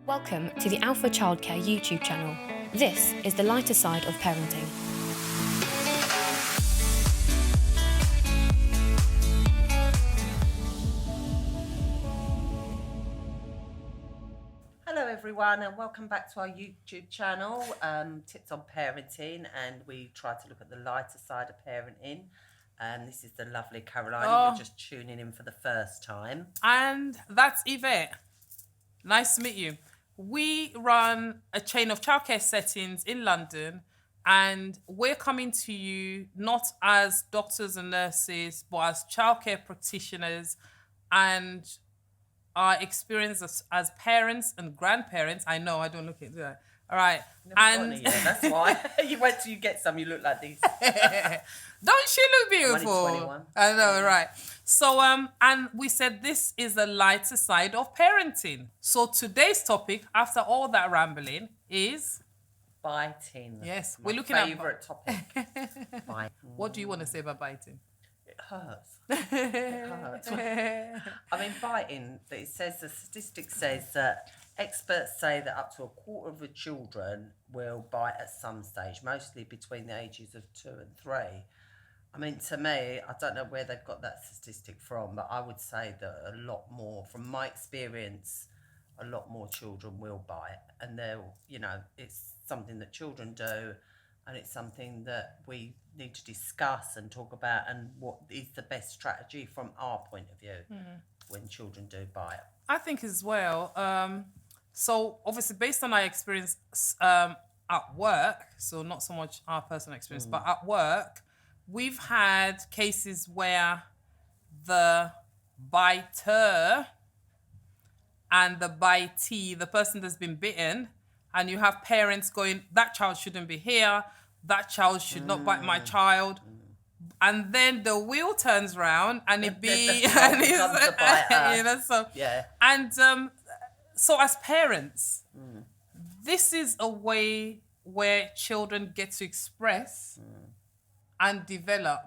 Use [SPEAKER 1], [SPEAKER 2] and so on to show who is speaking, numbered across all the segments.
[SPEAKER 1] Welcome to the Alpha Childcare YouTube channel. This is the lighter side of parenting.
[SPEAKER 2] Hello everyone and welcome back to our YouTube channel, Tips on Parenting, and we try to look at the lighter side of parenting. This is the lovely Caroline, if you're just tuning in for the first time.
[SPEAKER 3] And that's Yvette. Nice to meet you. We run a chain of childcare settings in London, and we're coming to you not as doctors and nurses, but as childcare practitioners and our experience as parents and grandparents. I know, I don't look into that. All right.
[SPEAKER 2] And that's why. You wait till you get some, you look like this.
[SPEAKER 3] Don't she look beautiful?
[SPEAKER 2] I'm only 21.
[SPEAKER 3] I know, right. So, and we said this is the lighter side of parenting. So today's topic, after all that rambling, is
[SPEAKER 2] biting.
[SPEAKER 3] Yes,
[SPEAKER 2] my
[SPEAKER 3] we're looking
[SPEAKER 2] favourite topic. Biting.
[SPEAKER 3] What do you want to say about biting?
[SPEAKER 2] It hurts. It hurts. I mean, biting, it says, the statistic says that experts say that up to a quarter of the children will bite at some stage, mostly between the ages of 2 and 3. I mean, to me, I don't know where they've got that statistic from, but I would say that a lot more, from my experience, a lot more children will bite. And they'll, you know, it's something that children do, and it's something that we need to discuss and talk about, and what is the best strategy from our point of view when children do bite.
[SPEAKER 3] I think as well. So obviously, based on our experience at work, so not so much our personal experience, but at work, we've had cases where the biter and the bitee, the person that's been bitten, and you have parents going, that child shouldn't be here, that child should not bite my child. And then the wheel turns round and it be, and it's, you know, so,
[SPEAKER 2] yeah.
[SPEAKER 3] And so as parents, this is a way where children get to express and develop.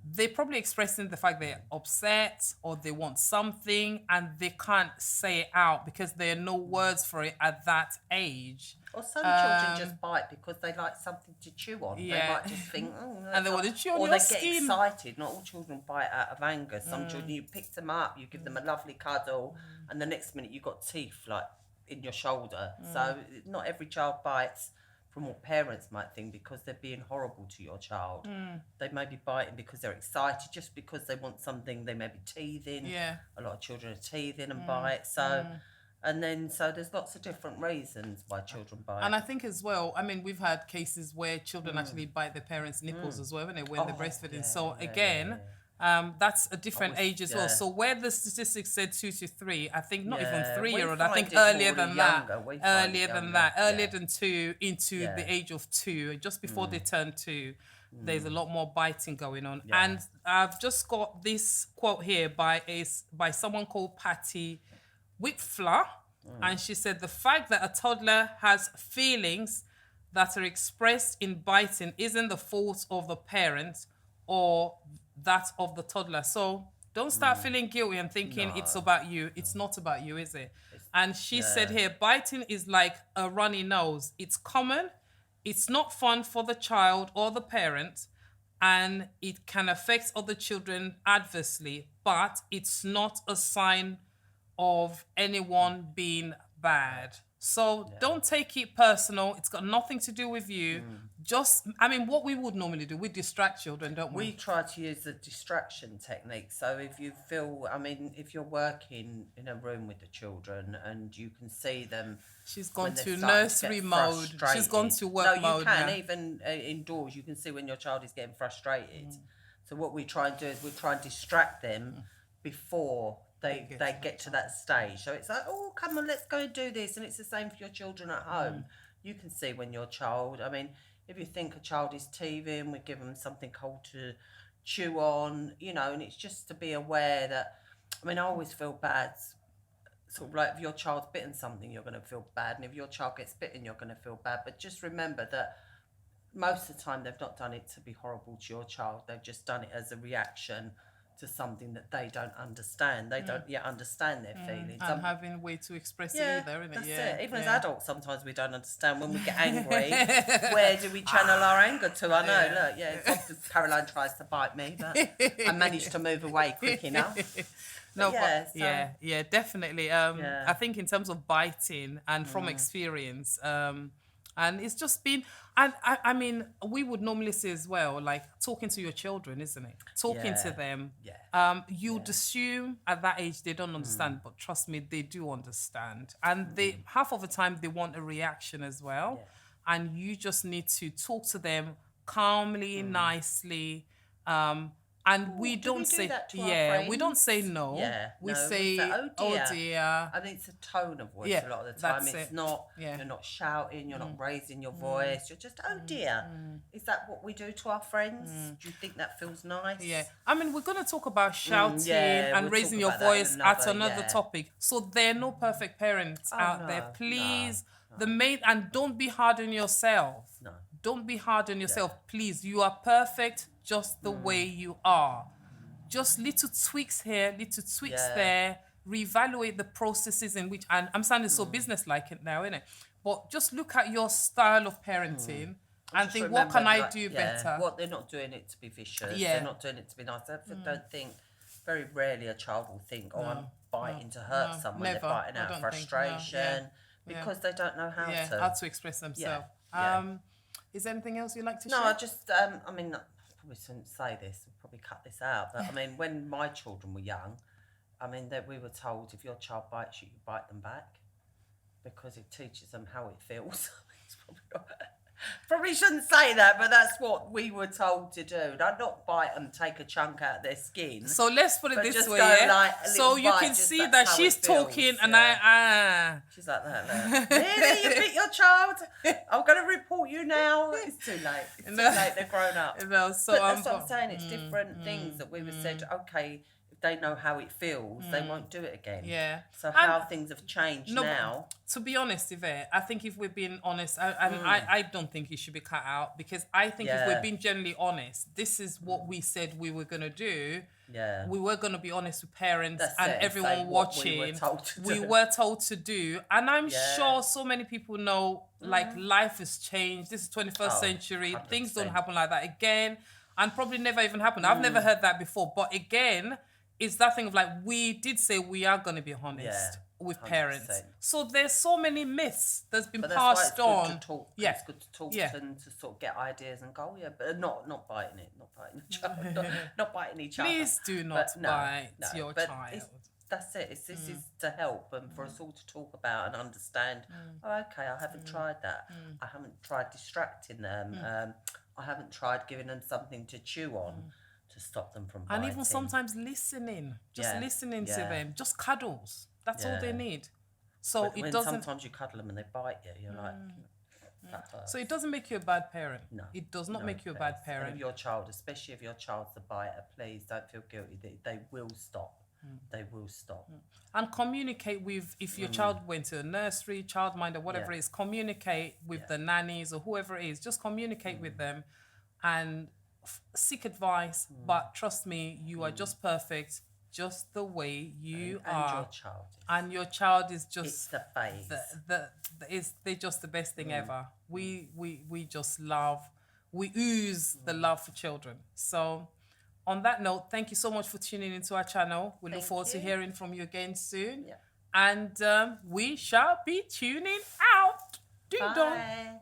[SPEAKER 3] They're probably expressing the fact they're upset or they want something and they can't say it out because there are no words for it at that age.
[SPEAKER 2] Or some children just bite because they like something to chew on.
[SPEAKER 3] Yeah.
[SPEAKER 2] They might just think,
[SPEAKER 3] And they want to chew on
[SPEAKER 2] or
[SPEAKER 3] your
[SPEAKER 2] they
[SPEAKER 3] skin.
[SPEAKER 2] get excited. Not all children bite out of anger. Some children, you pick them up, you give them a lovely cuddle, and the next minute you've got teeth like in your shoulder. So not every child bites from what parents might think because they're being horrible to your child. They may be biting because they're excited, just because they want something. They may be teething.
[SPEAKER 3] Yeah.
[SPEAKER 2] A lot of children are teething and bite. So, and then, so there's lots of different reasons why children bite.
[SPEAKER 3] And I think as well, I mean, we've had cases where children actually bite their parents' nipples as well when they're breastfeeding.
[SPEAKER 2] Yeah,
[SPEAKER 3] So
[SPEAKER 2] yeah,
[SPEAKER 3] again, that's a different age as well. So where the statistics said 2 to 3, I think not even 3-year-old, I think earlier than that, earlier than 2 into the age of 2, just before they turn 2. There's a lot more biting going on.
[SPEAKER 2] Yeah.
[SPEAKER 3] And I've just got this quote here by someone called Patty Whitfler, and she said the fact that a toddler has feelings that are expressed in biting isn't the fault of the parent or that of the toddler. So don't start feeling guilty and thinking it's about you. It's not about you, is it? And she said here, biting is like a runny nose. It's common, it's not fun for the child or the parent, and it can affect other children adversely, but it's not a sign of anyone being bad. So don't take it personal. It's got nothing to do with you. Just, I mean, what we would normally do, we distract children, don't we?
[SPEAKER 2] We try to use the distraction technique. So if you feel, I mean, if you're working in a room with the children and you can see them,
[SPEAKER 3] She's gone to nursery mode. She's gone to work mode.
[SPEAKER 2] No, you can,
[SPEAKER 3] now.
[SPEAKER 2] even indoors, you can see when your child is getting frustrated. So what we try and do is we try and distract them before they get to that stage. So it's like, oh, come on, let's go and do this. And it's the same for your children at home. You can see when your child, I mean, if you think a child is teething, we give them something cold to chew on, you know, and it's just to be aware that, I mean, I always feel bad. Sort of like if your child's bitten something, you're going to feel bad. And if your child gets bitten, you're going to feel bad. But just remember that most of the time they've not done it to be horrible to your child. They've just done it as a reaction to something that they don't understand. They don't yet understand their feelings.
[SPEAKER 3] And having a way to express it
[SPEAKER 2] yeah,
[SPEAKER 3] either, isn't it?
[SPEAKER 2] that's
[SPEAKER 3] Yeah.
[SPEAKER 2] it. Even as
[SPEAKER 3] yeah.
[SPEAKER 2] adults, sometimes we don't understand when we get angry. Where do we channel our anger to? I know.
[SPEAKER 3] Yeah.
[SPEAKER 2] Look, it's often Caroline tries to bite me, but I managed to move away quick enough.
[SPEAKER 3] No,
[SPEAKER 2] yeah,
[SPEAKER 3] but
[SPEAKER 2] so-
[SPEAKER 3] yeah, definitely. I think in terms of biting and from experience, and it's just been, and I mean, we would normally say as well, like talking to your children, isn't it? Talking to
[SPEAKER 2] Yeah.
[SPEAKER 3] them.
[SPEAKER 2] Yeah.
[SPEAKER 3] You'd assume at that age they don't understand, but trust me, they do understand, and they half of the time they want a reaction as well, and you just need to talk to them calmly, nicely. And we
[SPEAKER 2] do
[SPEAKER 3] don't
[SPEAKER 2] we do
[SPEAKER 3] say
[SPEAKER 2] that to our
[SPEAKER 3] we don't
[SPEAKER 2] friends?
[SPEAKER 3] say no.
[SPEAKER 2] Yeah,
[SPEAKER 3] we
[SPEAKER 2] no, we
[SPEAKER 3] say
[SPEAKER 2] say,
[SPEAKER 3] oh dear.
[SPEAKER 2] I think it's a tone of voice
[SPEAKER 3] Yeah,
[SPEAKER 2] a lot of the time.
[SPEAKER 3] that's
[SPEAKER 2] It's
[SPEAKER 3] it.
[SPEAKER 2] not,
[SPEAKER 3] Yeah.
[SPEAKER 2] you're not shouting, you're not raising your voice, you're just, oh dear. Is that what we do to our friends? Do you think that feels nice?
[SPEAKER 3] Yeah, I mean, we're going to talk about shouting
[SPEAKER 2] yeah,
[SPEAKER 3] and
[SPEAKER 2] we'll
[SPEAKER 3] raising
[SPEAKER 2] talk
[SPEAKER 3] your
[SPEAKER 2] about that in
[SPEAKER 3] voice at
[SPEAKER 2] another,
[SPEAKER 3] another
[SPEAKER 2] yeah.
[SPEAKER 3] topic. So there are no perfect parents out there.
[SPEAKER 2] no,
[SPEAKER 3] Please, the main, and don't be hard on yourself.
[SPEAKER 2] No.
[SPEAKER 3] Don't be hard on yourself. Please, you are perfect just the way you are. Just little tweaks here, little tweaks
[SPEAKER 2] Yeah.
[SPEAKER 3] there. Reevaluate the processes in which, and I'm sounding so business-like it now, innit? But just look at your style of parenting and
[SPEAKER 2] Just
[SPEAKER 3] think, what
[SPEAKER 2] remember,
[SPEAKER 3] can I
[SPEAKER 2] like,
[SPEAKER 3] do better?
[SPEAKER 2] What they're not doing it to be vicious.
[SPEAKER 3] Yeah.
[SPEAKER 2] They're not doing it to be nice. I don't think, very rarely a child will think, oh, I'm biting to hurt someone.
[SPEAKER 3] never.
[SPEAKER 2] They're biting
[SPEAKER 3] I
[SPEAKER 2] out
[SPEAKER 3] don't think, no,
[SPEAKER 2] frustration
[SPEAKER 3] yeah.
[SPEAKER 2] because they don't know how
[SPEAKER 3] Yeah,
[SPEAKER 2] to.
[SPEAKER 3] how to express themselves.
[SPEAKER 2] yeah.
[SPEAKER 3] Is there anything else you'd like to
[SPEAKER 2] No,
[SPEAKER 3] share?
[SPEAKER 2] I just, I mean, I probably shouldn't say this, I'll probably cut this out, but I mean, when my children were young, I mean, that we were told if your child bites you, you bite them back because it teaches them how it feels. It's probably not, probably shouldn't say that, but that's what we were told to do. Not bite them, take a chunk out of their skin.
[SPEAKER 3] So let's put it
[SPEAKER 2] But
[SPEAKER 3] this
[SPEAKER 2] just
[SPEAKER 3] way,
[SPEAKER 2] go
[SPEAKER 3] yeah?
[SPEAKER 2] like a
[SPEAKER 3] So
[SPEAKER 2] little
[SPEAKER 3] you
[SPEAKER 2] bite,
[SPEAKER 3] can
[SPEAKER 2] just
[SPEAKER 3] see
[SPEAKER 2] that's
[SPEAKER 3] that
[SPEAKER 2] how
[SPEAKER 3] she's
[SPEAKER 2] it feels,
[SPEAKER 3] talking and
[SPEAKER 2] yeah. She's like that. Really? You bit your child? I'm going to report you now. It's too late. It's too late. They're grown up.
[SPEAKER 3] No, so
[SPEAKER 2] But that's what I'm saying. It's different things that we were said, okay, if they know how it feels, they won't do it again.
[SPEAKER 3] Yeah.
[SPEAKER 2] So how things have changed
[SPEAKER 3] No,
[SPEAKER 2] now.
[SPEAKER 3] to be honest, Yvette, I think if we're being honest, I don't think it should be cut out because I think if
[SPEAKER 2] Yeah.
[SPEAKER 3] we're being generally honest, this is what we said we were going to do.
[SPEAKER 2] Yeah.
[SPEAKER 3] We were going to be honest with parents
[SPEAKER 2] That's
[SPEAKER 3] and
[SPEAKER 2] it,
[SPEAKER 3] everyone
[SPEAKER 2] say what
[SPEAKER 3] watching.
[SPEAKER 2] we were told to
[SPEAKER 3] We
[SPEAKER 2] do.
[SPEAKER 3] were told to do. And I'm
[SPEAKER 2] Yeah.
[SPEAKER 3] sure so many people know, like, life has changed. This is 21st
[SPEAKER 2] Oh,
[SPEAKER 3] century.
[SPEAKER 2] 100%.
[SPEAKER 3] Things don't happen like that again. And probably never even happened. I've never heard that before. But again, it's that thing of like, we did say we are going to be honest
[SPEAKER 2] Yeah,
[SPEAKER 3] with
[SPEAKER 2] 100%.
[SPEAKER 3] parents. So there's so many myths that's been
[SPEAKER 2] But that's why it's
[SPEAKER 3] passed
[SPEAKER 2] good
[SPEAKER 3] on.
[SPEAKER 2] to talk.
[SPEAKER 3] Yeah.
[SPEAKER 2] It's good to talk
[SPEAKER 3] Yeah.
[SPEAKER 2] and to sort of get ideas and go, yeah, but not biting it, not biting each other, not biting each other.
[SPEAKER 3] Please do not
[SPEAKER 2] But no,
[SPEAKER 3] bite
[SPEAKER 2] no,
[SPEAKER 3] your
[SPEAKER 2] but
[SPEAKER 3] child.
[SPEAKER 2] That's it. This is to help and for us all to talk about and understand. Oh, okay, I haven't tried that. I haven't tried distracting them. I haven't tried giving them something to chew on to stop them from biting.
[SPEAKER 3] And even sometimes listening, just
[SPEAKER 2] Yeah,
[SPEAKER 3] listening to
[SPEAKER 2] yeah.
[SPEAKER 3] them, just cuddles. That's all they
[SPEAKER 2] Yeah.
[SPEAKER 3] need. So
[SPEAKER 2] But
[SPEAKER 3] it
[SPEAKER 2] when
[SPEAKER 3] doesn't.
[SPEAKER 2] sometimes you cuddle them and they bite you, you're like, that hurts.
[SPEAKER 3] So it doesn't make you a bad parent.
[SPEAKER 2] No,
[SPEAKER 3] It does not
[SPEAKER 2] no,
[SPEAKER 3] make you a
[SPEAKER 2] it
[SPEAKER 3] bad
[SPEAKER 2] does. And
[SPEAKER 3] parent.
[SPEAKER 2] if your child, especially if your child's a biter, please don't feel guilty. They will stop. They will stop.
[SPEAKER 3] And communicate with, if your child went to a nursery, childminder, whatever
[SPEAKER 2] Yeah.
[SPEAKER 3] it is, communicate with the nannies or whoever it is. Just communicate with them and seek advice. But trust me, you are just perfect, just the way you
[SPEAKER 2] And
[SPEAKER 3] are.
[SPEAKER 2] your child.
[SPEAKER 3] And your child is
[SPEAKER 2] It's
[SPEAKER 3] just
[SPEAKER 2] the phase.
[SPEAKER 3] they're just the best thing ever. We just love, we ooze the love for children. So on that note, thank you so much for tuning into our channel. We look
[SPEAKER 2] Thank
[SPEAKER 3] forward to
[SPEAKER 2] you.
[SPEAKER 3] hearing from you again soon.
[SPEAKER 2] Yeah.
[SPEAKER 3] And we shall be tuning out. Ding dong.
[SPEAKER 2] Bye.